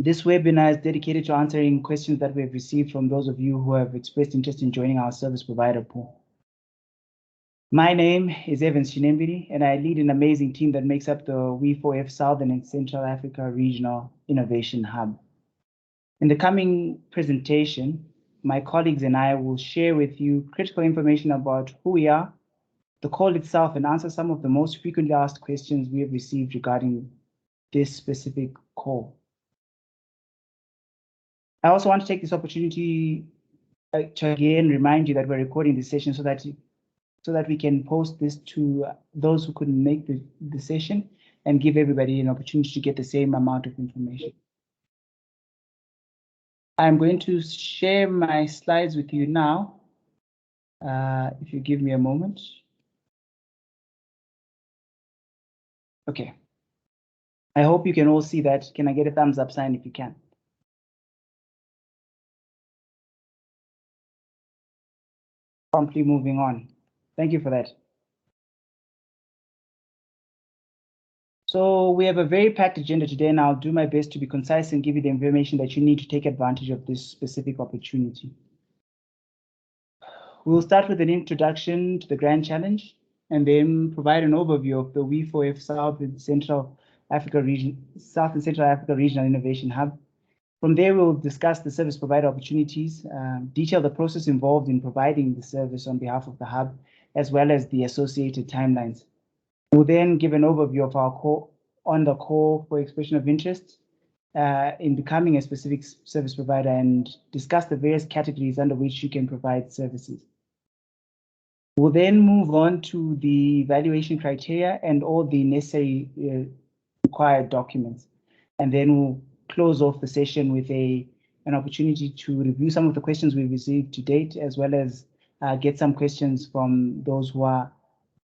This webinar is dedicated to answering questions that we have received from those of you who have expressed interest in joining our service provider pool. My name is Evans Chinembiri, and I lead an amazing team that makes up the WE4F Southern and Central Africa Regional Innovation Hub. In the coming presentation, my colleagues and I will share with you critical information about who we are, the call itself, and answer some of the most frequently asked questions we have received regarding this specific call. I also want to take this opportunity to again remind you that we're recording this session so that we can post this to those who couldn't make the session and give everybody an opportunity to get the same amount of information. I'm going to share my slides with you now. If you give me a moment. Okay. I hope you can all see that. Can I get a thumbs up sign if you can? Promptly moving on. Thank you for that. So we have a very packed agenda today, and I'll do my best to be concise and give you the information that you need to take advantage of this specific opportunity. We'll start with an introduction to the Grand Challenge and then provide an overview of the WE4F South and Central Africa Regional Innovation Hub. From there, we'll discuss the service provider opportunities, detail the process involved in providing the service on behalf of the hub, as well as the associated timelines. We'll then give an overview of our call for expression of interest in becoming a specific service provider and discuss the various categories under which you can provide services. We'll then move on to the evaluation criteria and all the necessary required documents. And then we'll close off the session with an opportunity to review some of the questions we've received to date, as well as get some questions from those who are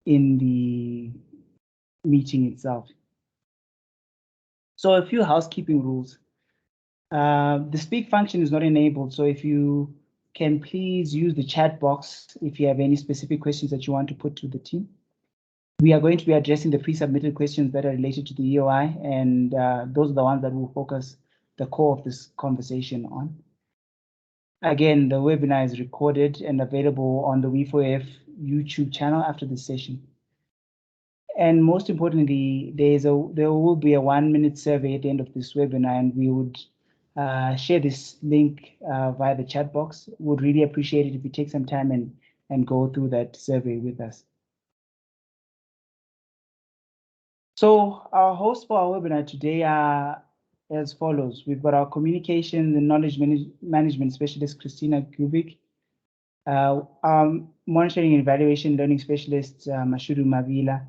in the meeting itself. So a few housekeeping rules. The speak function is not enabled, so if you can please use the chat box if you have any specific questions that you want to put to the team. We are going to be addressing the pre-submitted questions that are related to the EOI, and those are the ones that we'll focus the core of this conversation on. Again, the webinar is recorded and available on the WE4F YouTube channel after this session. And most importantly, there will be a 1-minute survey at the end of this webinar, and we would share this link via the chat box. Would really appreciate it if you take some time and go through that survey with us. So our hosts for our webinar today are as follows. We've got our communications and knowledge management specialist, Christina Kubik, our monitoring and evaluation learning specialist, Mashudu Mavila,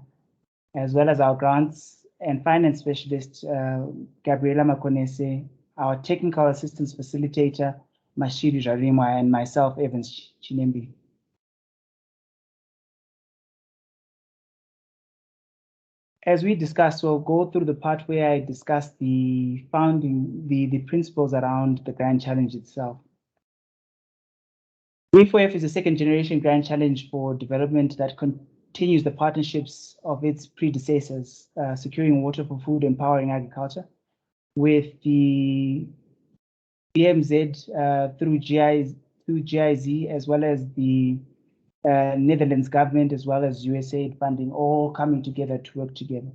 as well as our grants and finance specialist, Gabriela Makonese, our technical assistance facilitator, Mashiri Jarimwa, and myself, Evans Chinembi. As we discussed, we'll go through the part where I discussed the principles around the Grand Challenge itself. WE4F is a second-generation Grand Challenge for development that continues the partnerships of its predecessors, securing water for food and powering agriculture, with the BMZ through GIZ, as well as the Netherlands government, as well as USAID funding, all coming together to work together.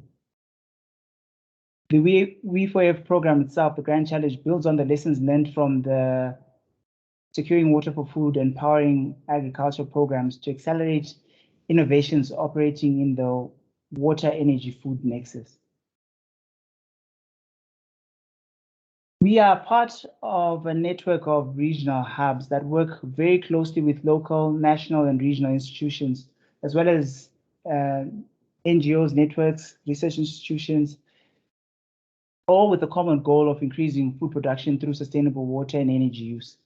The WE4F program itself, the Grand Challenge, builds on the lessons learned from the securing water for food and powering agriculture programs to accelerate innovations operating in the water, energy, food nexus. We are part of a network of regional hubs that work very closely with local, national, and regional institutions, as well as NGOs, networks, research institutions, all with the common goal of increasing food production through sustainable water and energy use.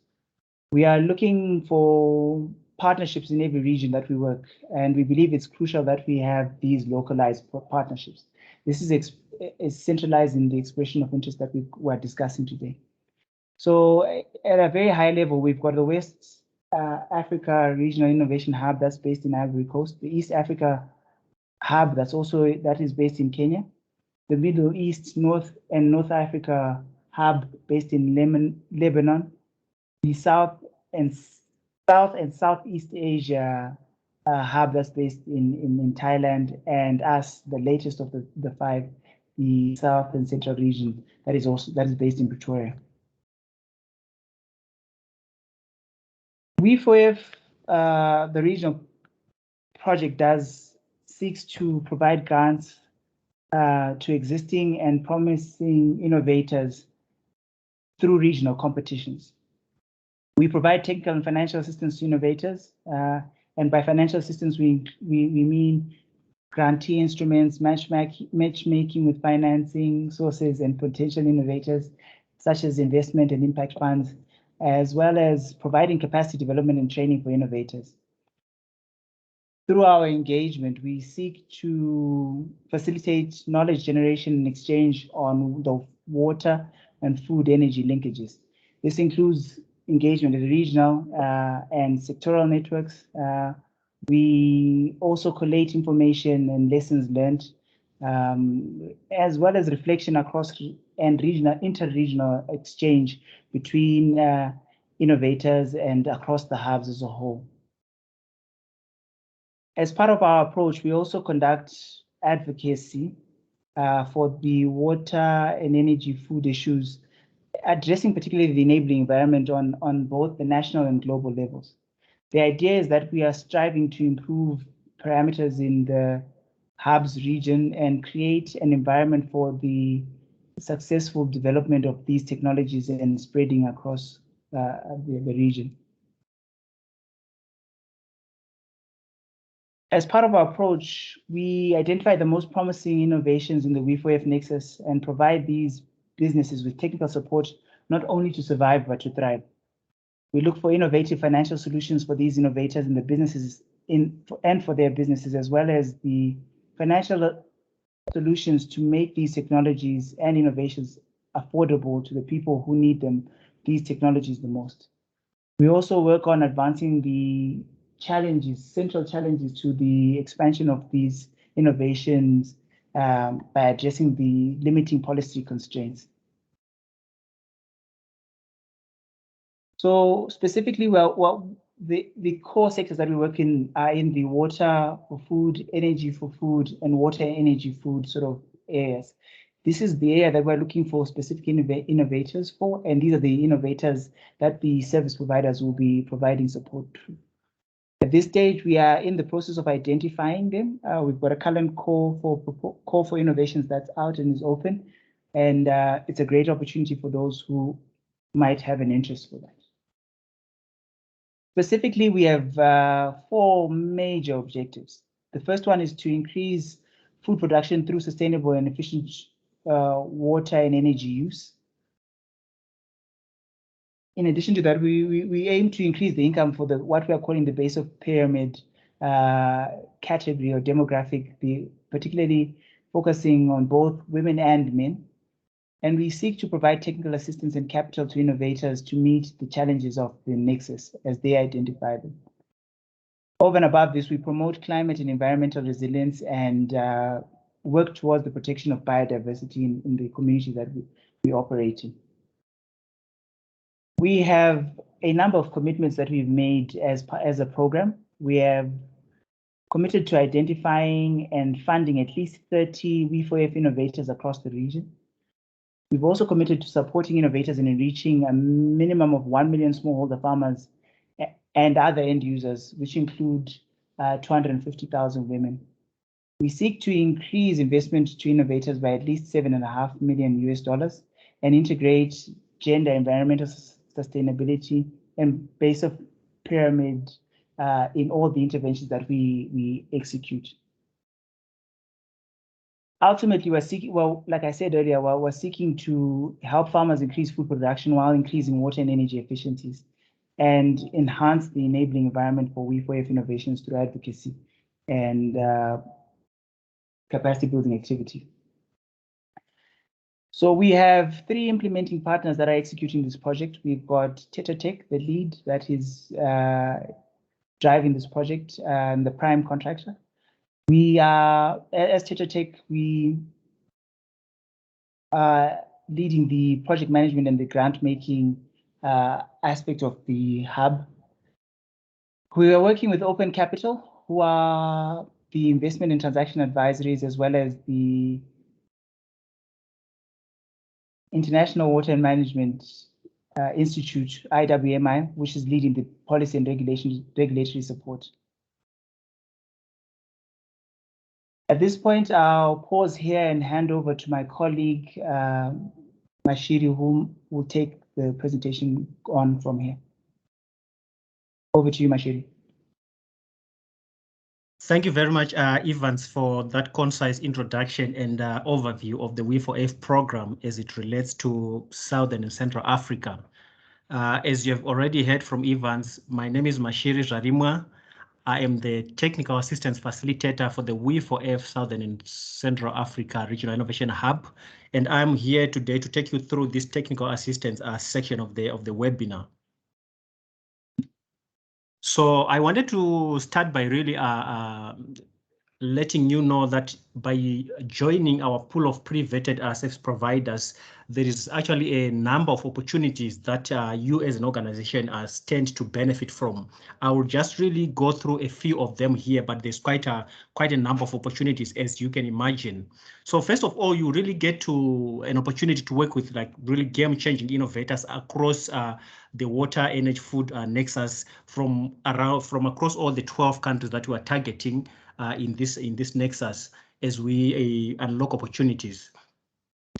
We are looking for partnerships in every region that we work, and we believe it's crucial that we have these localized partnerships. This is centralized in the expression of interest that we were discussing today. So at a very high level, we've got the West Africa Regional Innovation Hub that's based in Ivory Coast, the East Africa Hub that is based in Kenya, the Middle East, North Africa hub based in Lebanon, the South and Southeast Asia hub that's based in Thailand, and us, the latest of the five, the South and Central region that is based in Pretoria. WE4F, the regional project seeks to provide grants to existing and promising innovators through regional competitions. We provide technical and financial assistance to innovators, and by financial assistance we mean grantee instruments, matchmaking with financing sources and potential innovators, such as investment and impact funds, as well as providing capacity development and training for innovators. Through our engagement, we seek to facilitate knowledge generation and exchange on the water and food energy linkages. This includes engagement at regional and sectoral networks. We also collate information and lessons learned, as well as reflection across and regional, inter-regional exchange between innovators and across the hubs as a whole. As part of our approach, we also conduct advocacy for the water and energy food issues, addressing particularly the enabling environment on both the national and global levels. The idea is that we are striving to improve parameters in the hubs region and create an environment for the successful development of these technologies and spreading across the region. As part of our approach, we identify the most promising innovations in the WE4F nexus and provide these businesses with technical support, not only to survive, but to thrive. We look for innovative financial solutions for these innovators and the businesses and for their businesses, as well as the financial solutions to make these technologies and innovations affordable to the people who need these technologies the most. We also work on advancing the central challenges to the expansion of these innovations by addressing the limiting policy constraints. So specifically, the core sectors that we work in are in the water for food, energy for food, and water energy food sort of areas. This is the area that we're looking for specific innovators for, and these are the innovators that the service providers will be providing support to. At this stage, we are in the process of identifying them. We've got a current call for innovations that's out and is open, and it's a great opportunity for those who might have an interest for that. Specifically, we have 4 major objectives. The first one is to increase food production through sustainable and efficient water and energy use. In addition to that, we aim to increase the income for what we are calling the base of pyramid category or demographic, particularly focusing on both women and men. And we seek to provide technical assistance and capital to innovators to meet the challenges of the nexus as they identify them. Over and above this, we promote climate and environmental resilience and work towards the protection of biodiversity in the community that we operate in. We have a number of commitments that we've made as a program. We have committed to identifying and funding at least 30 WE4F innovators across the region. We've also committed to supporting innovators in reaching a minimum of 1 million smallholder farmers and other end users, which include 250,000 women. We seek to increase investment to innovators by at least $7.5 million and integrate gender, environmental sustainability, and base of pyramid in all the interventions that we execute. Ultimately, we're seeking, well, like I said earlier, we're seeking to help farmers increase food production while increasing water and energy efficiencies and enhance the enabling environment for WE4F innovations through advocacy and capacity building activity. So we have 3 implementing partners that are executing this project. We've got Tetra Tech, the lead that is driving this project, and the prime contractor. We are, as Tetra Tech, we leading the project management and the grant making aspect of the hub. We are working with Open Capital, who are the investment and transaction advisories, as well as the International Water and Management Institute, IWMI, which is leading the policy and regulatory support. At this point, I'll pause here and hand over to my colleague, Mashiri, who will take the presentation on from here. Over to you, Mashiri. Thank you very much, Evans, for that concise introduction and overview of the WE4F program as it relates to Southern and Central Africa. As you have already heard from Evans, my name is Mashiri Zvarimwa. I am the Technical Assistance Facilitator for the WE4F Southern and Central Africa Regional Innovation Hub, and I'm here today to take you through this technical assistance section of the webinar. So I wanted to start by really letting you know that by joining our pool of pre-vetted service providers, there is actually a number of opportunities that you as an organization stand to benefit from. I will just really go through a few of them here, but there's quite a number of opportunities, as you can imagine. So first of all, you really get to an opportunity to work with like really game-changing innovators across the water, energy, food nexus from across all the 12 countries that we are targeting in this nexus as we unlock opportunities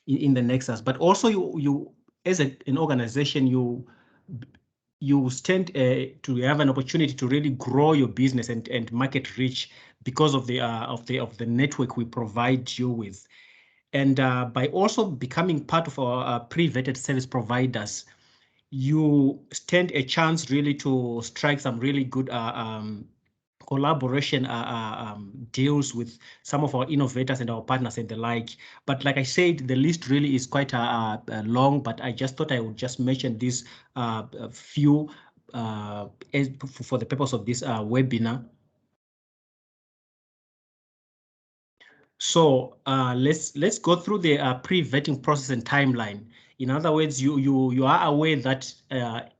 in the nexus. But also you as an organization, you stand to have an opportunity to really grow your business and market reach because of the network we provide you with. And by also becoming part of our pre-vetted service providers, you stand a chance really to strike some really good collaboration deals with some of our innovators and our partners and the like. But like I said, the list really is quite long, but I just thought I would just mention these few for the purpose of this webinar. So let's go through the pre-vetting process and timeline. In other words, you are aware that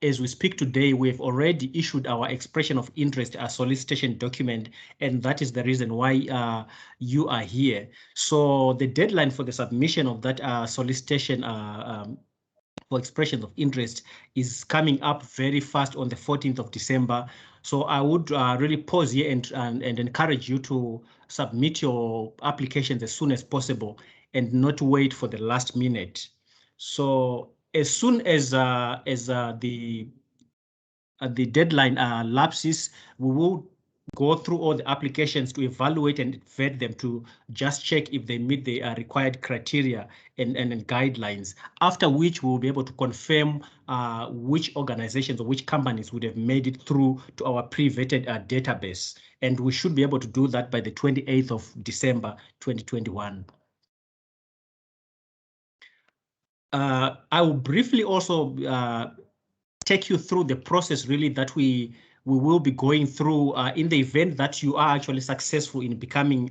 as we speak today, we've already issued our expression of interest, a solicitation document, and that is the reason why you are here. So the deadline for the submission of that solicitation for expressions of interest is coming up very fast on the 14th of December. So I would really pause here and encourage you to submit your applications as soon as possible and not wait for the last minute. So as soon as the deadline lapses, we will go through all the applications to evaluate and vet them to just check if they meet the required criteria and guidelines, after which we will be able to confirm which organizations or which companies would have made it through to our pre-vetted database. And we should be able to do that by the 28th of December, 2021. I will briefly also take you through the process really that we will be going through in the event that you are actually successful in becoming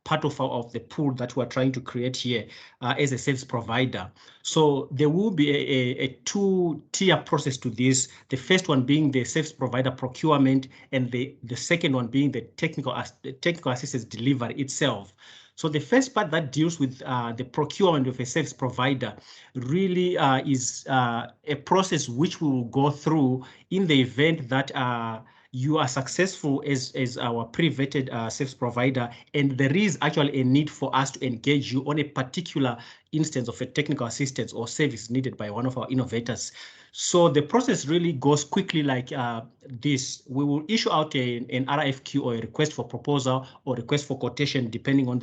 part of the pool that we're trying to create here as a service provider. So there will be a two-tier process to this. The first one being the service provider procurement, and the second one being the technical assistance delivery itself. So the first part that deals with the procurement of a service provider really is a process which we will go through in the event that you are successful as our pre-vetted service provider, and there is actually a need for us to engage you on a particular instance of a technical assistance or service needed by one of our innovators. So the process really goes quickly like this. We will issue out an RFQ or a request for proposal or request for quotation, depending on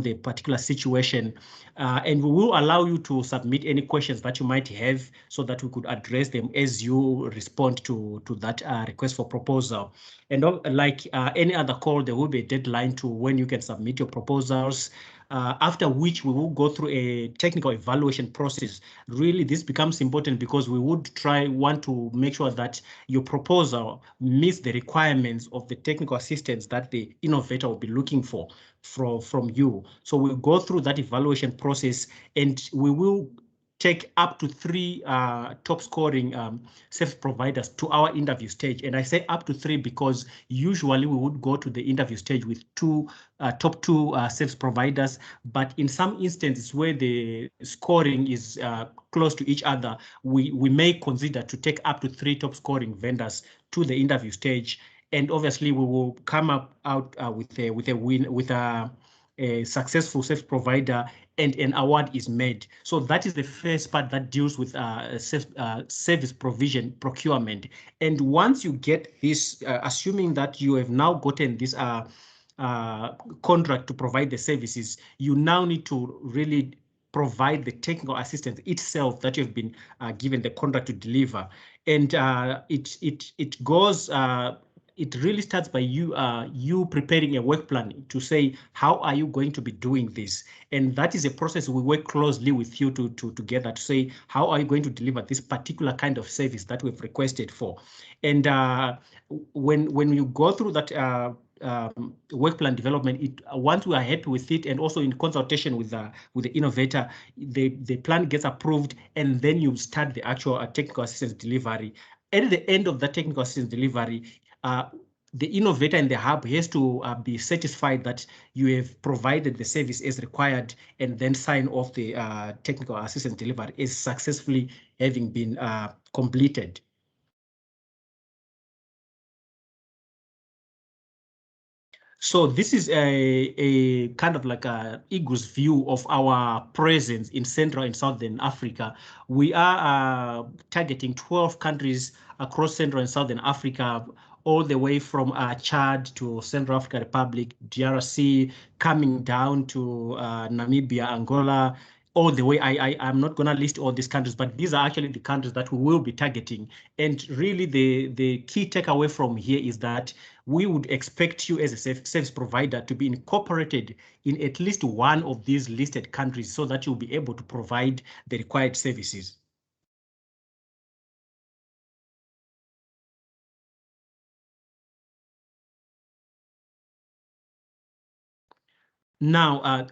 the particular situation. And we will allow you to submit any questions that you might have so that we could address them as you respond to that request for proposal. And like any other call, there will be a deadline to when you can submit your proposals. After which we will go through a technical evaluation process. Really, this becomes important because we would want to make sure that your proposal meets the requirements of the technical assistance that the innovator will be looking for from you. So we'll go through that evaluation process, and we will take up to 3 top scoring service providers to our interview stage. And I say up to 3 because usually we would go to the interview stage with top 2 service providers. But in some instances where the scoring is close to each other, we may consider to take up to 3 top scoring vendors to the interview stage. And obviously we will come out with a successful service provider, and an award is made. So that is the first part that deals with service provision procurement. And once you get this, assuming that you have now gotten this contract to provide the services, you now need to really provide the technical assistance itself that you've been given the contract to deliver. And it goes. It really starts by you preparing a work plan to say, how are you going to be doing this? And that is a process we work closely with you together to say, how are you going to deliver this particular kind of service that we've requested for? And when you go through that work plan development, once we are happy with it, and also in consultation with the innovator, the plan gets approved, and then you start the actual technical assistance delivery. At the end of that technical assistance delivery, the innovator and the hub has to be satisfied that you have provided the service as required, and then sign off the technical assistance delivery as successfully having been completed. So this is a kind of like a eagle's view of our presence in Central and Southern Africa. We are targeting 12 countries across Central and Southern Africa, all the way from Chad to Central African Republic, DRC, coming down to Namibia, Angola, all the way. I'm not going to list all these countries, but these are actually the countries that we will be targeting. And really the key takeaway from here is that we would expect you as a service provider to be incorporated in at least one of these listed countries so that you'll be able to provide the required services. Now,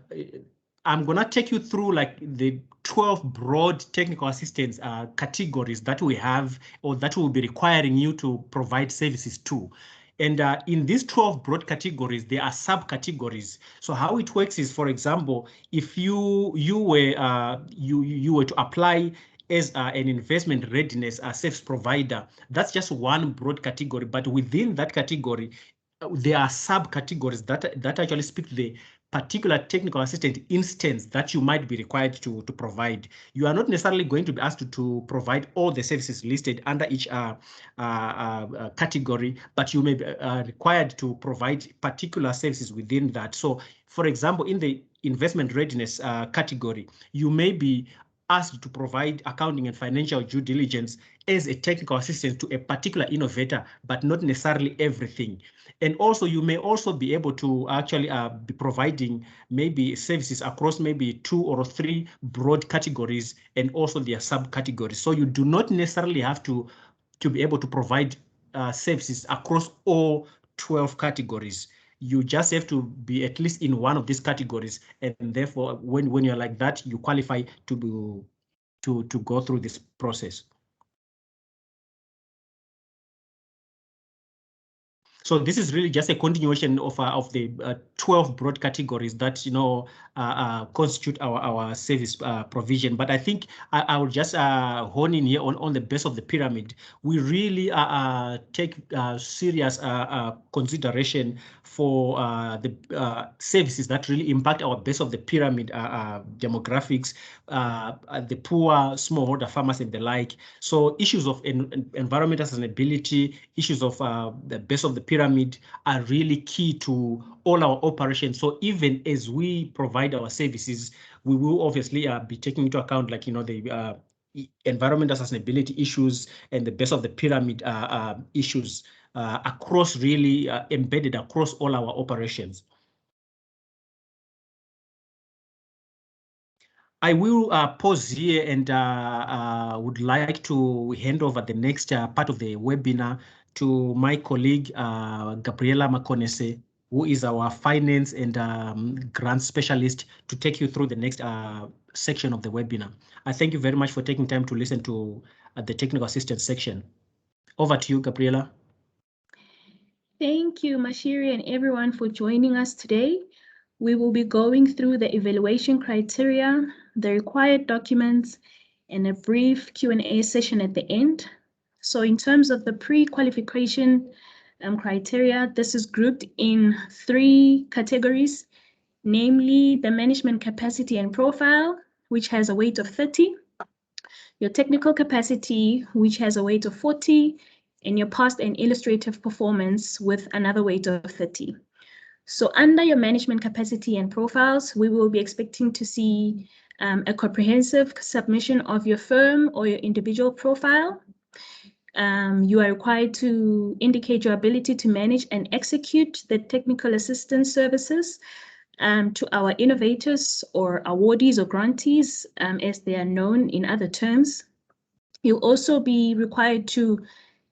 I'm going to take you through like the 12 broad technical assistance categories that we have, or that will be requiring you to provide services to. And in these 12 broad categories, there are subcategories. So how it works is, for example, if you were to apply as an investment readiness service provider, that's just one broad category. But within that category, there are subcategories that actually speak to the particular technical assistant instance that you might be required to provide. You are not necessarily going to be asked to provide all the services listed under each category, but you may be required to provide particular services within that. So, for example, in the investment readiness category, you may be asked to provide accounting and financial due diligence as a technical assistant to a particular innovator, but not necessarily everything. And also, you may also be able to actually be providing maybe services across maybe 2 or 3 broad categories, and also their subcategories. So you do not necessarily have to be able to provide services across all 12 categories. You just have to be at least in one of these categories, and therefore, when you're like that, you qualify to go through this process. So this is really just a continuation of the 12 broad categories that constitute our service provision. But I think I will just hone in here on the base of the pyramid. We really take serious consideration for the services that really impact our base of the pyramid demographics, the poor, smallholder farmers and the like. So issues of environmental sustainability, issues of the base of the pyramid are really key to all our operations. So even as we provide our services, we will obviously be taking into account, like, the environmental sustainability issues and the base of the pyramid issues across, really embedded across all our operations. I will pause here and would like to hand over the next part of the webinar to my colleague, Gabriela Makonese. who is our finance and grant specialist, to take you through the next section of the webinar. I thank you very much for taking time to listen to the technical assistance section. Over to you, Gabriela. Thank you, Mashiri, and everyone for joining us today. We will be going through the evaluation criteria, the required documents, and a brief Q&A session at the end. So in terms of the pre-qualification criteria, this is grouped in 3 categories, namely the management capacity and profile, which has a weight of 30, your technical capacity, which has a weight of 40, and your past and illustrative performance with another weight of 30. So under your management capacity and profiles, we will be expecting to see a comprehensive submission of your firm or your individual profile. You are required to indicate your ability to manage and execute the technical assistance services to our innovators or awardees or grantees, as they are known in other terms. You'll also be required to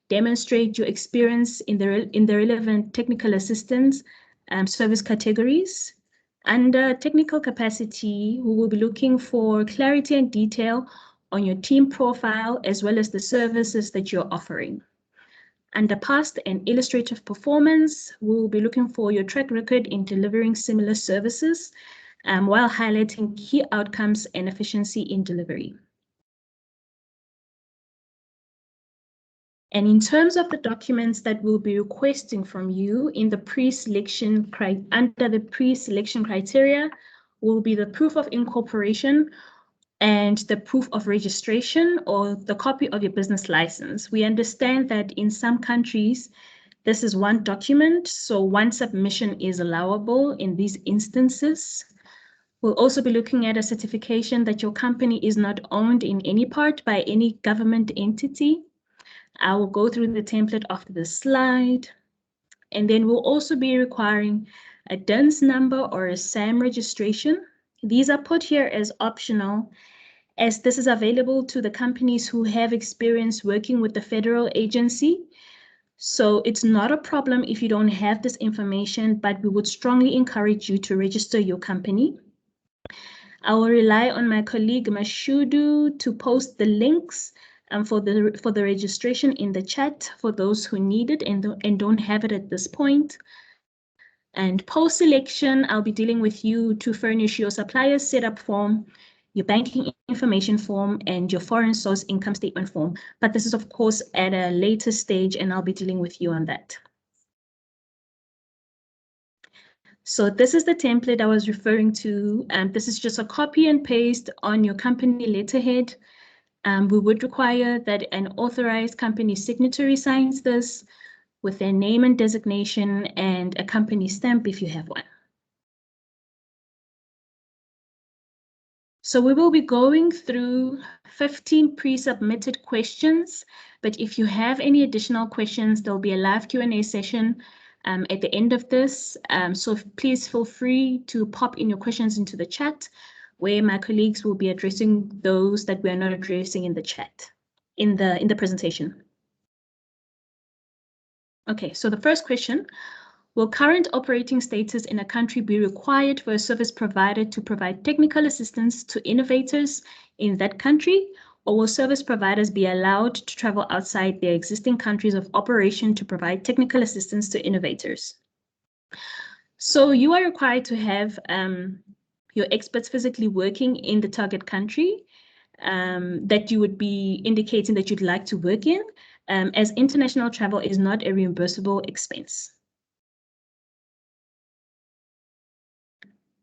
demonstrate your experience in the relevant technical assistance service categories. Under technical capacity, we will be looking for clarity and detail on your team profile, as well as the services that you're offering. Under past and illustrative performance, we will be looking for your track record in delivering similar services, while highlighting key outcomes and efficiency in delivery. And in terms of the documents that we'll be requesting from you in the pre-selection under the pre-selection criteria will be the proof of incorporation and the proof of registration or the copy of your business license. We understand that in some countries, this is one document, so one submission is allowable in these instances. We'll also be looking at a certification that your company is not owned in any part by any government entity. I will go through the template after this slide. And then we'll also be requiring a DUNS number or a SAM registration. These are put here as optional, as this is available to the companies who have experience working with the federal agency. So it's not a problem if you don't have this information, but we would strongly encourage you to register your company. I will rely on my colleague Mashudu to post the links for the registration in the chat for those who need it and don't have it at this point. And post-selection, I'll be dealing with you to furnish your supplier setup form, your banking information form, and your foreign source income statement form. But this is, of course, at a later stage, and I'll be dealing with you on that. So this is the template I was referring to. This is just a copy and paste on your company letterhead. We would require that an authorized company signatory signs this with their name and designation and a company stamp if you have one. So we will be going through 15 pre-submitted questions, but if you have any additional questions, there'll be a live Q&A session at the end of this. So please feel free to pop in your questions into the chat, where my colleagues will be addressing those that we're not addressing in the chat, in the presentation. Okay, so the first question, will current operating status in a country be required for a service provider to provide technical assistance to innovators in that country, or will service providers be allowed to travel outside their existing countries of operation to provide technical assistance to innovators? So you are required to have your experts physically working in the target country that you would be indicating that you'd like to work in, as international travel is not a reimbursable expense.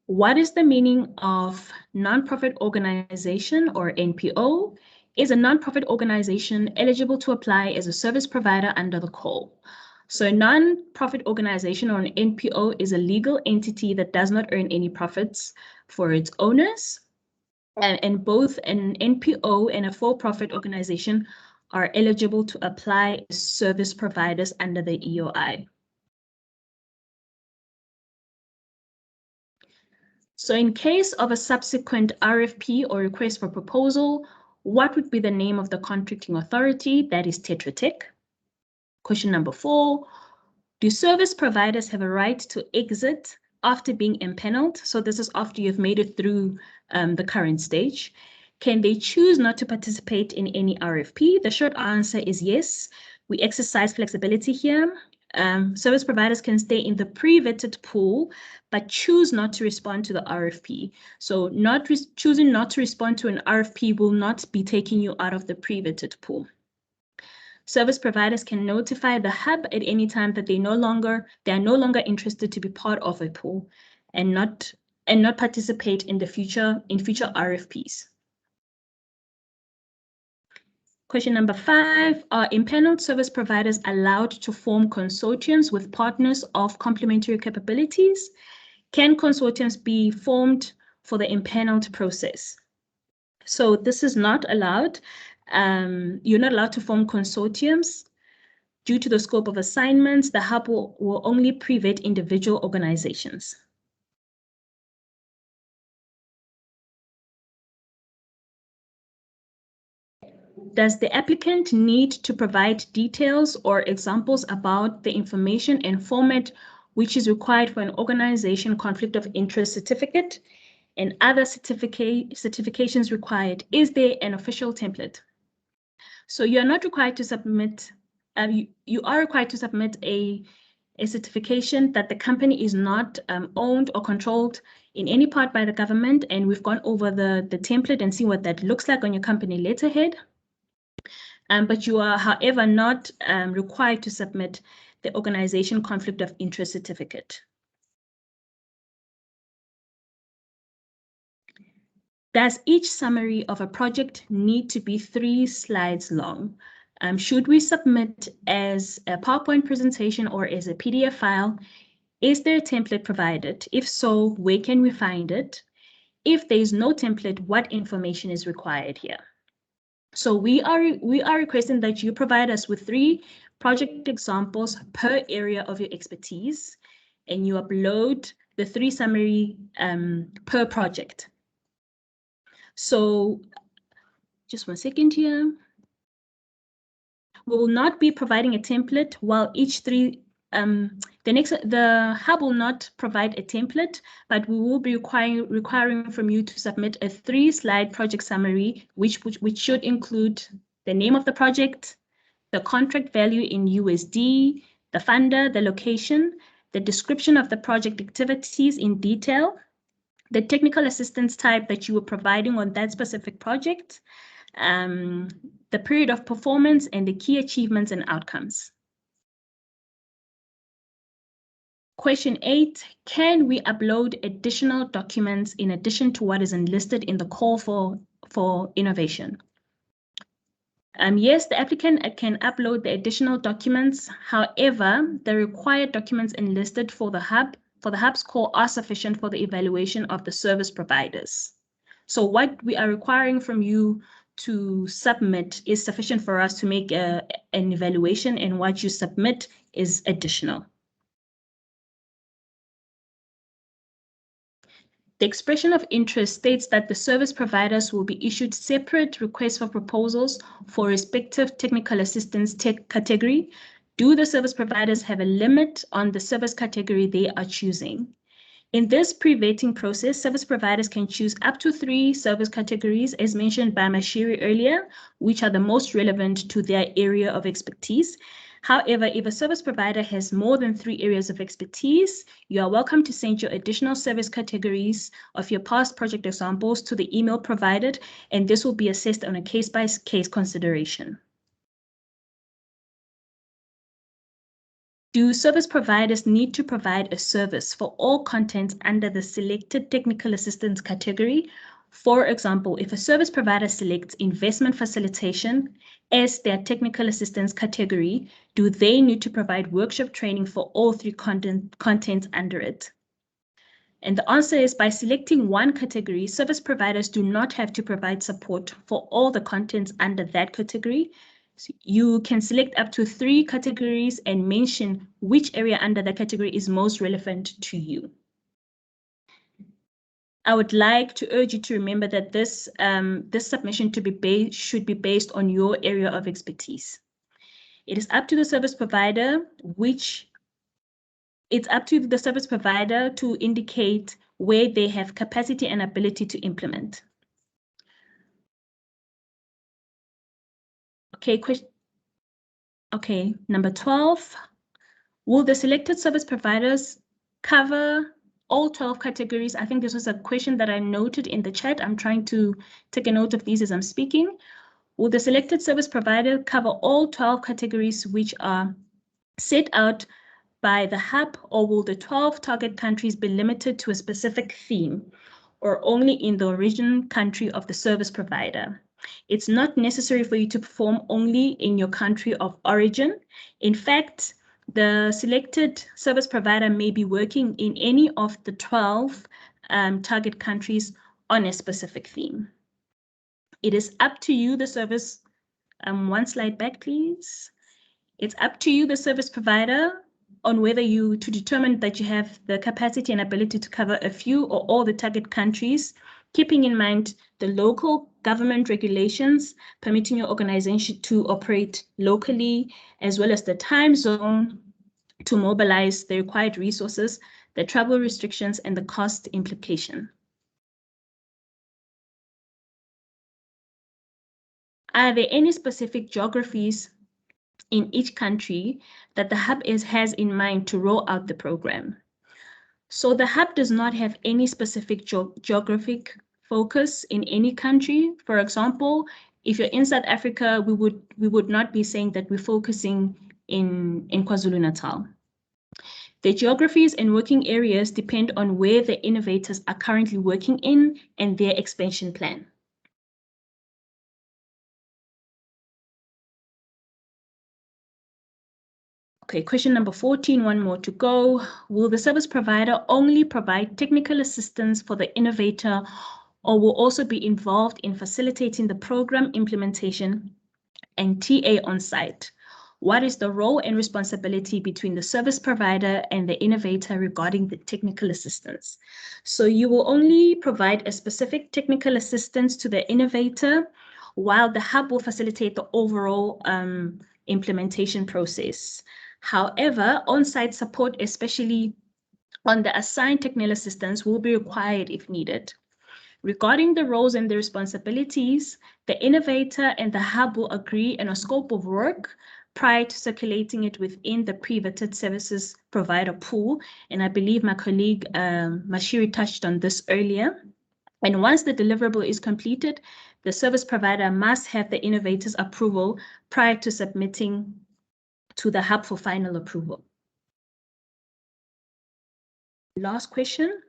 What is the meaning of nonprofit organization, or NPO? Is a nonprofit organization eligible to apply as a service provider under the call? So a nonprofit organization, or an NPO, is a legal entity that does not earn any profits for its owners. And both an NPO and a for-profit organization are eligible to apply as service providers under the EOI. So in case of a subsequent RFP or request for proposal, what would be the name of the contracting authority? That is Tetra Tech. Question number 4, Do service providers have a right to exit after being impaneled? So this is after you've made it through the current stage. Can they choose not to participate in any RFP? The short answer is yes. We exercise flexibility here. Service providers can stay in the pre-vetted pool, but choose not to respond to the RFP. So choosing not to respond to an RFP will not be taking you out of the pre-vetted pool. Service providers can notify the hub at any time that they are no longer interested to be part of a pool and not participate in future RFPs. Question number 5, are impaneled service providers allowed to form consortiums with partners of complementary capabilities? Can consortiums be formed for the impaneled process? So this is not allowed. You're not allowed to form consortiums. Due to the scope of assignments, the hub will only pre-vet individual organizations. Does the applicant need to provide details or examples about the information and format which is required for an organization conflict of interest certificate and other certifications required? Is there an official template? So you are not required to submit, you are required to submit a certification that the company is not owned or controlled in any part by the government. And we've gone over the template and seen what that looks like on your company letterhead. But you are, however, not required to submit the organization conflict of interest certificate. Does each summary of a project need to be 3 slides long? Should we submit as a PowerPoint presentation or as a PDF file? Is there a template provided? If so, where can we find it? If there is no template, what information is required here? So we are requesting that you provide us with 3 project examples per area of your expertise, and you upload the 3 summary per project. So just one second here. We will not be providing a template while each 3, the hub will not provide a template, but we will be requiring from you to submit a 3-slide project summary, which should include the name of the project, the contract value in USD, the funder, the location, the description of the project activities in detail, the technical assistance type that you were providing on that specific project, the period of performance, and the key achievements and outcomes. Question 8, can we upload additional documents in addition to what is enlisted in the call for innovation? Yes, the applicant can upload the additional documents. However, the required documents enlisted for the hub's call are sufficient for the evaluation of the service providers. So what we are requiring from you to submit is sufficient for us to make an evaluation, and what you submit is additional. The expression of interest states that the service providers will be issued separate requests for proposals for respective technical assistance category. Do the service providers have a limit on the service category they are choosing? In this pre-vetting process, service providers can choose up to 3 service categories, as mentioned by Mashiri earlier, which are the most relevant to their area of expertise. However, if a service provider has more than 3 areas of expertise, you are welcome to send your additional service categories of your past project examples to the email provided, and this will be assessed on a case-by-case consideration. Do service providers need to provide a service for all content under the selected technical assistance category? For example, if a service provider selects investment facilitation as their technical assistance category, do they need to provide workshop training for all 3 contents under it? And the answer is, by selecting one category, service providers do not have to provide support for all the contents under that category. So you can select up to 3 categories and mention which area under the category is most relevant to you. I would like to urge you to remember that this submission should be based on your area of expertise. It is up to the service provider which it's up to the service provider to indicate where they have capacity and ability to implement. Okay, number 12. Will the selected service providers cover all 12 categories? I think this was a question that I noted in the chat. I'm trying to take a note of these as I'm speaking. Will the selected service provider cover all 12 categories which are set out by the hub, or will the 12 target countries be limited to a specific theme or only in the origin country of the service provider? It's not necessary for you to perform only in your country of origin. In fact, the selected service provider may be working in any of the 12 target countries on a specific theme. It is up to you, the service, one slide back, please. It's up to you, the service provider, on whether to determine that you have the capacity and ability to cover a few or all the target countries, keeping in mind the local government regulations permitting your organization to operate locally, as well as the time zone to mobilize the required resources, the travel restrictions, and the cost implication. Are there any specific geographies in each country that the hub has in mind to roll out the program? So the hub does not have any specific geographic focus in any country. For example, if you're in South Africa, we would not be saying that we're focusing in KwaZulu-Natal. The geographies and working areas depend on where the innovators are currently working in and their expansion plan. Okay, question number 14, one more to go. Will the service provider only provide technical assistance for the innovator, or will also be involved in facilitating the program implementation and TA on site? What is the role and responsibility between the service provider and the innovator regarding the technical assistance? So you will only provide a specific technical assistance to the innovator, while the hub will facilitate the overall implementation process. However, on-site support, especially on the assigned technical assistance, will be required if needed. Regarding the roles and the responsibilities, the innovator and the hub will agree on a scope of work prior to circulating it within the pre-vetted services provider pool. And I believe my colleague Mashiri touched on this earlier. And once the deliverable is completed, the service provider must have the innovator's approval prior to submitting to the hub for final approval. Last question.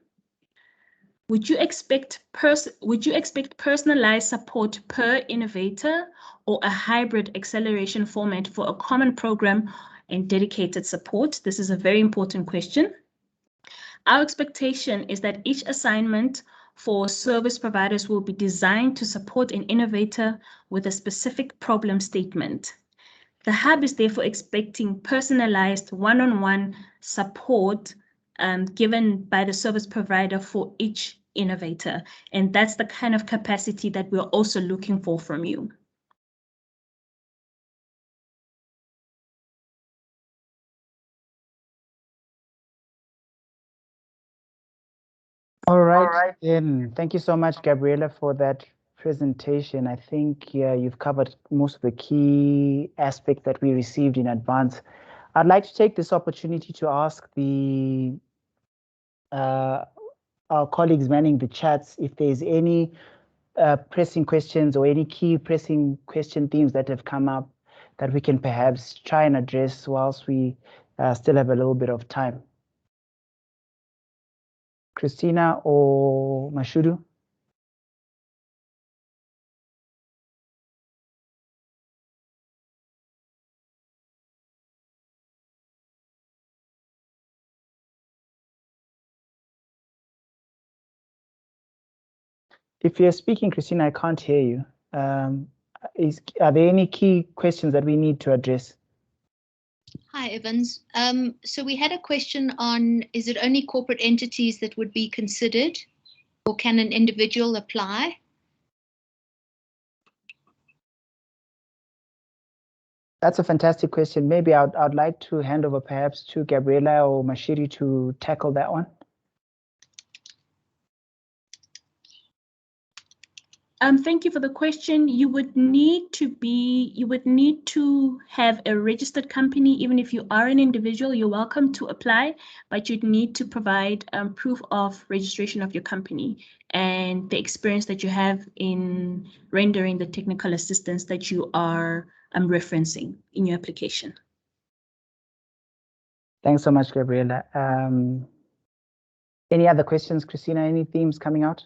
Would you expect personalized support per innovator, or a hybrid acceleration format for a common program and dedicated support? This is a very important question. Our expectation is that each assignment for service providers will be designed to support an innovator with a specific problem statement. The hub is therefore expecting personalized one-on-one support given by the service provider for each innovator. And that's the kind of capacity that we're also looking for from you. All right, then thank you so much, Gabriela, for that presentation. I think you've covered most of the key aspects that we received in advance. I'd like to take this opportunity to ask our colleagues manning the chats if there's any pressing questions or any key pressing question themes that have come up that we can perhaps try and address whilst we still have a little bit of time. Christina or Mashudu? If you're speaking, Christina, I can't hear you. Are there any key questions that we need to address? Hi, Evans. So we had a question on, is it only corporate entities that would be considered, or can an individual apply? That's a fantastic question. Maybe I'd like to hand over perhaps to Gabriela or Mashiri to tackle that one. Thank you for the question. You would need to have a registered company. Even if you are an individual, you're welcome to apply, but you'd need to provide proof of registration of your company and the experience that you have in rendering the technical assistance that you are referencing in your application. Thanks so much, Gabriela. Any other questions, Christina? Any themes coming out?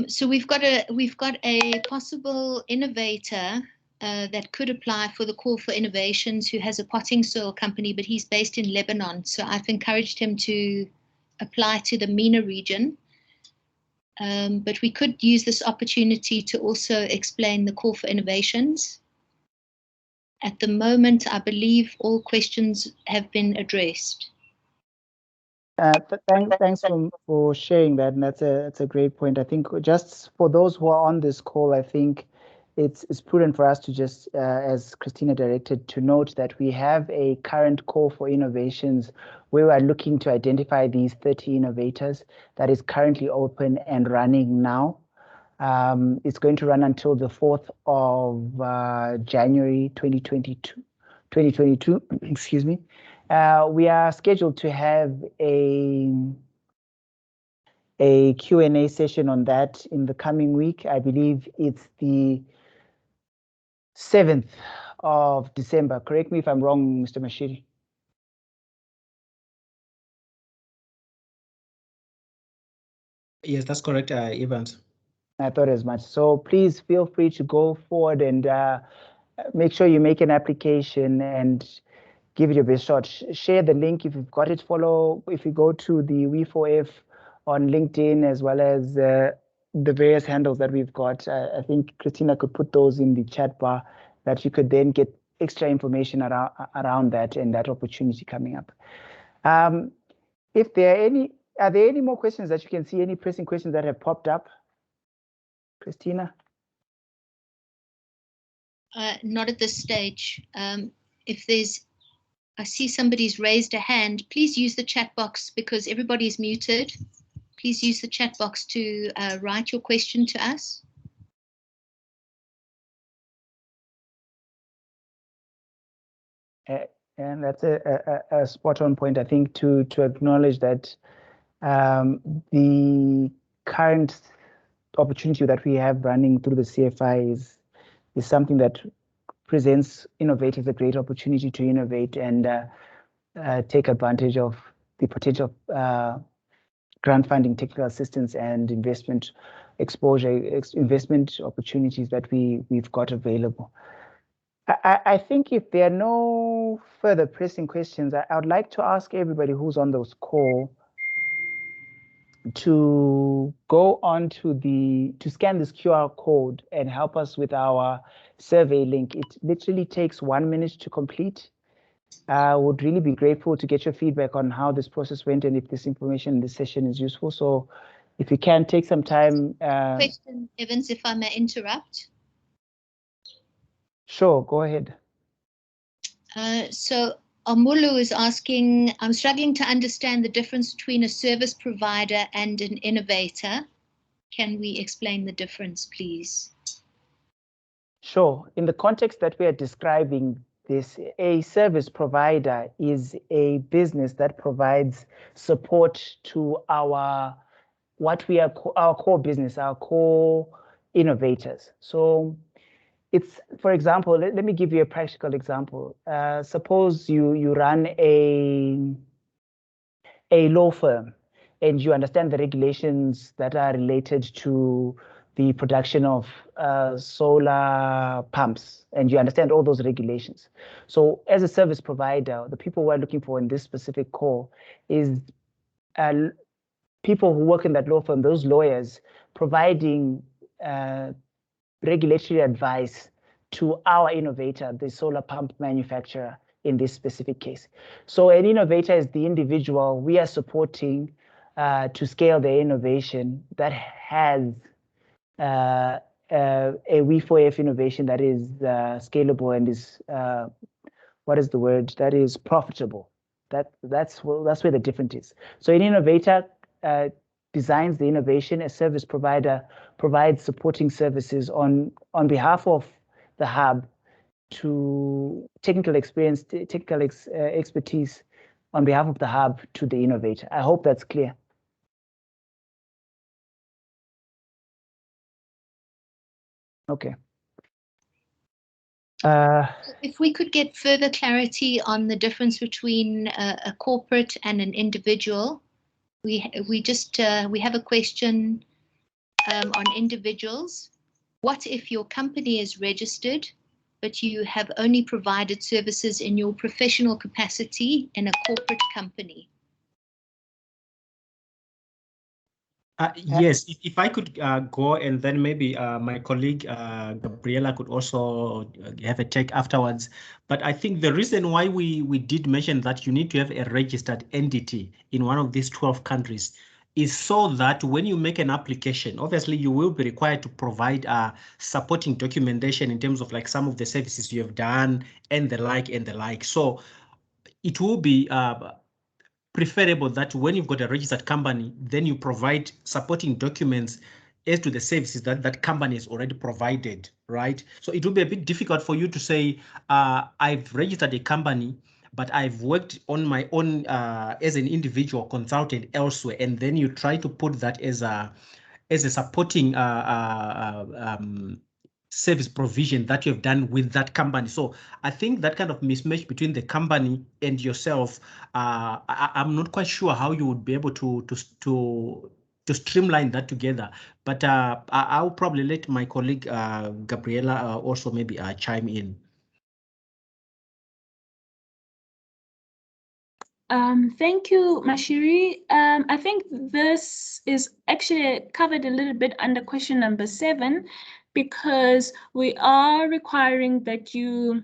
So we've got a possible innovator that could apply for the call for innovations, who has a potting soil company, but he's based in Lebanon. So I've encouraged him to apply to the MENA region. But we could use this opportunity to also explain the call for innovations. At the moment, I believe all questions have been addressed. Thanks for sharing that, and that's a great point. I think just for those who are on this call, I think it's prudent for us to just, as Christina directed, to note that we have a current call for innovations where we are looking to identify these 30 innovators that is currently open and running now. It's going to run until the 4th of January 2022, excuse me. We are scheduled to have a Q&A session on that in the coming week. I believe it's the 7th of December. Correct me if I'm wrong, Mr. Mashiri. Yes, that's correct, Evans. I thought as much. So please feel free to go forward and make sure you make an application and give it your best shot. Share the link if you've got it. Follow, if you go to the WE4F on LinkedIn, as well as the various handles that we've got. I think Christina could put those in the chat bar, that you could then get extra information around that and that opportunity coming up. If there are there any more questions that you can see, any pressing questions that have popped up? Christina? Not at this stage. If there's, I see somebody's raised a hand, please use the chat box because everybody's muted. Please use the chat box to write your question to us. And that's a spot on point, I think, to acknowledge that the current opportunity that we have running through the CFI is something that presents innovators a great opportunity to innovate and take advantage of the potential grant funding, technical assistance, and investment exposure, investment opportunities that we've got available. I think if there are no further pressing questions, I would like to ask everybody who's on this call to go on to scan this QR code and help us with our survey link. It literally takes 1 minute to complete. I would really be grateful to get your feedback on how this process went and if this information in this session is useful. So if you can take some time. Question, Evans, if I may interrupt. Sure, go ahead. So Amulu is asking, I'm struggling to understand the difference between a service provider and an innovator. Can we explain the difference, please? Sure. In the context that we are describing this, a service provider is a business that provides support to our core business, our core innovators. So it's, for example, let me give you a practical example. Suppose you run a law firm and you understand the regulations that are related to the production of solar pumps, and you understand all those regulations. So as a service provider, the people we're looking for in this specific call is people who work in that law firm, those lawyers, providing regulatory advice to our innovator, the solar pump manufacturer in this specific case. So an innovator is the individual we are supporting to scale their innovation that has a WE4F innovation that is scalable and is what is the word, that is profitable. That's where the difference is. So an innovator designs the innovation, a service provider provides supporting services on behalf of the hub to technical expertise on behalf of the hub to the innovator. I hope that's clear. Okay. If we could get further clarity on the difference between a corporate and an individual, we have a question on individuals. What if your company is registered, but you have only provided services in your professional capacity in a corporate company? Yes, if I could go, and then maybe my colleague Gabriela could also have a take afterwards. But I think the reason why we did mention that you need to have a registered entity in one of these 12 countries is so that when you make an application, obviously you will be required to provide supporting documentation in terms of like some of the services you have done and the like. So it will be preferable that when you've got a registered company, then you provide supporting documents as to the services that that company has already provided, right? So it will be a bit difficult for you to say, I've registered a company, but I've worked on my own as an individual consultant elsewhere, and then you try to put that as a supporting service provision that you have done with that company. So I think that kind of mismatch between the company and yourself, I'm not quite sure how you would be able to streamline that together. But I'll probably let my colleague Gabriela also maybe chime in. Thank you, Mashiri. I think this is actually covered a little bit under question number 7, because we are requiring that you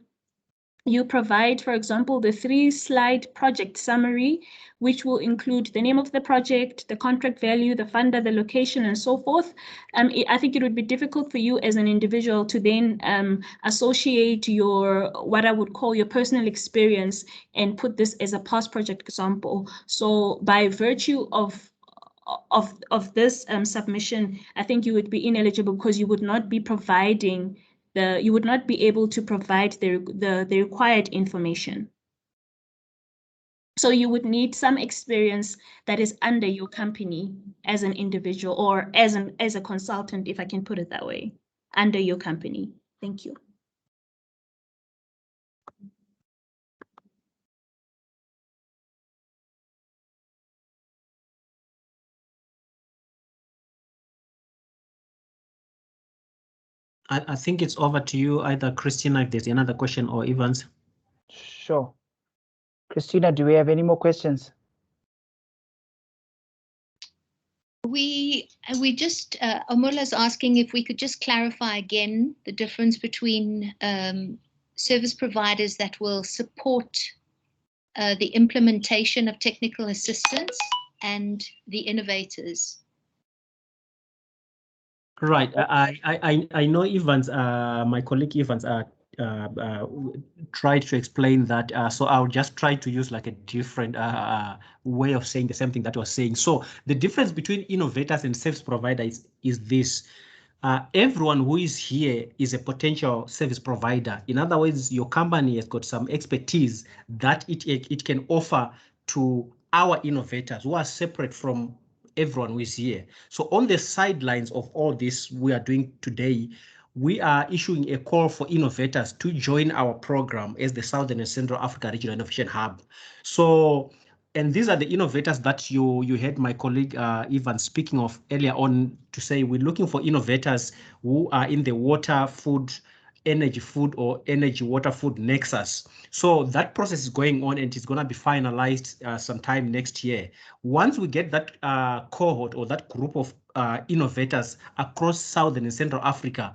provide, for example, the 3-slide project summary, which will include the name of the project, the contract value, the funder, the location, and so forth. I think it would be difficult for you as an individual to then associate your, what I would call your personal experience, and put this as a past project example. So by virtue of this submission, I think you would be ineligible, because you would not be providing you would not be able to provide the required information. So you would need some experience that is under your company as an individual, or as a consultant, if I can put it that way, under your company. Thank you. I think it's over to you, either Christina, if there's another question, or Evans. Sure. Christina, do we have any more questions? We just, Omola's asking if we could just clarify again the difference between service providers that will support the implementation of technical assistance and the innovators. Right. I know Evans, my colleague Evans, tried to explain that. So I'll just try to use like a different way of saying the same thing that I was saying. So the difference between innovators and service providers is this. Everyone who is here is a potential service provider. In other words, your company has got some expertise that it can offer to our innovators who are separate from everyone who is here. So on the sidelines of all this we are doing today, we are issuing a call for innovators to join our program as the Southern and Central Africa Regional Innovation Hub. So, and these are the innovators that you heard my colleague Ivan speaking of earlier on, to say we're looking for innovators who are in the water, food, energy, food, or energy, water, food nexus. So that process is going on, and it's going to be finalized sometime next year. Once we get that cohort or that group of innovators across Southern and Central Africa,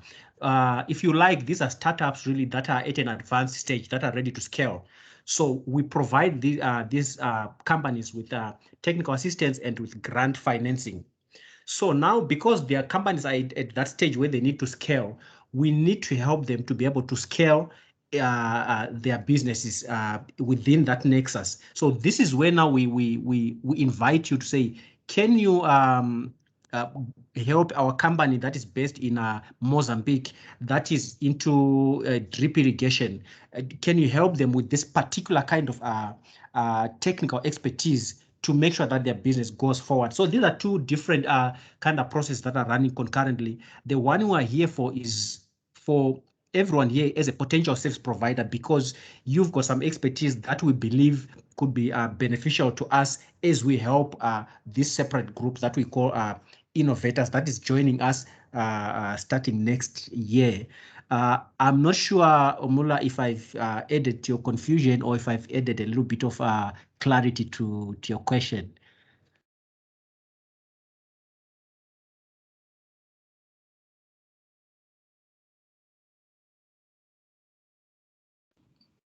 if you like, these are startups really that are at an advanced stage, that are ready to scale. So we provide these companies with technical assistance and with grant financing. So now, because their companies are at that stage where they need to scale, we need to help them to be able to scale their businesses within that nexus. So this is where now we invite you to say, can you help our company that is based in Mozambique, that is into drip irrigation? Can you help them with this particular kind of technical expertise to make sure that their business goes forward? So these are two different kind of processes that are running concurrently. The one we are here for is for everyone here as a potential service provider, because you've got some expertise that we believe could be beneficial to us as we help these separate groups that we call innovators that is joining us starting next year. I'm not sure, Omula, if I've added to your confusion or if I've added a little bit of clarity to your question.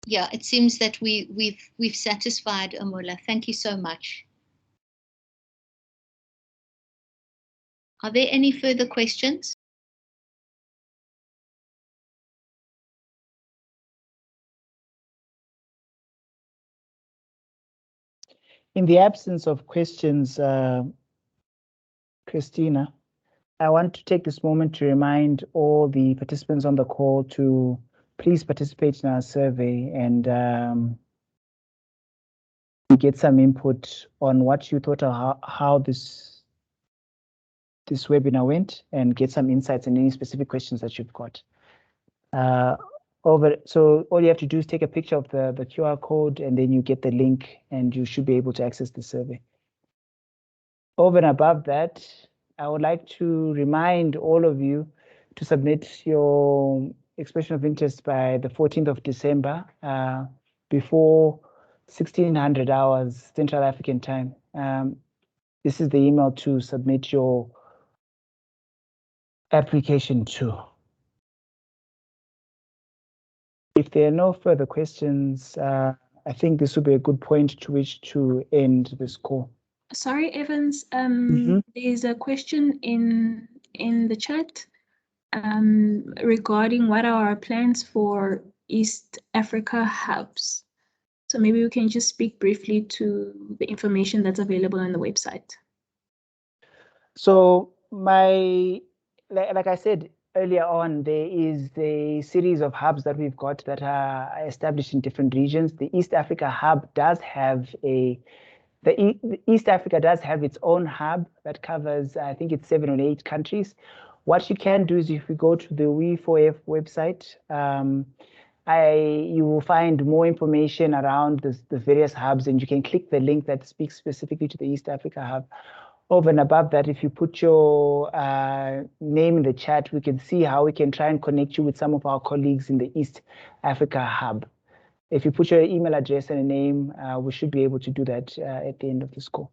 Yeah, it seems that we've satisfied Omula. Thank you so much. Are there any further questions? In the absence of questions, Christina, I want to take this moment to remind all the participants on the call to please participate in our survey and get some input on what you thought of how this webinar went, and get some insights and any specific questions that you've got. So all you have to do is take a picture of the QR code, and then you get the link and you should be able to access the survey. Over and above that, I would like to remind all of you to submit your expression of interest by the 14th of December before 1600 hours Central African time. This is the email to submit your application to. If there are no further questions, I think this would be a good point to which to end this call. Sorry, Evans. There's a question in the chat regarding what are our plans for East Africa hubs. So maybe we can just speak briefly to the information that's available on the website. So like I said earlier on, there is a series of hubs that we've got that are established in different regions. The East Africa hub does have East Africa does have its own hub that covers, I think it's 7 or 8 countries. What you can do is, if you go to the WE4F website, you will find more information around the various hubs, and you can click the link that speaks specifically to the East Africa hub. Over and above that, if you put your name in the chat, we can see how we can try and connect you with some of our colleagues in the East Africa hub. If you put your email address and a name, we should be able to do that at the end of this call.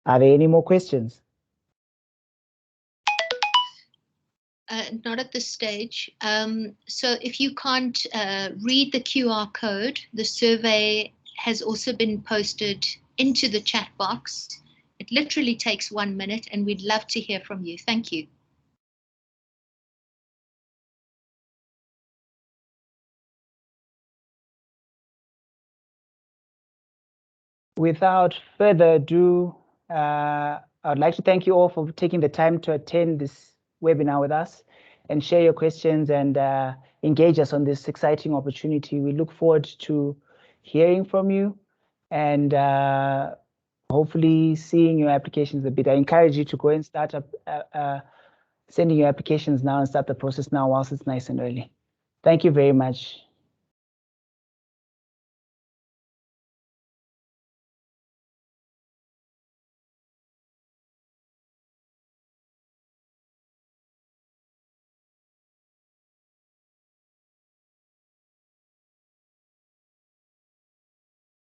Are there any more questions? Not at this stage. So if you can't read the QR code, the survey has also been posted into the chat box. It literally takes 1 minute, and we'd love to hear from you. Thank you. Without further ado, I would like to thank you all for taking the time to attend this webinar with us and share your questions and engage us on this exciting opportunity. We look forward to hearing from you and hopefully seeing your applications a bit. I encourage you to go and start sending your applications now and start the process now whilst it's nice and early. Thank you very much.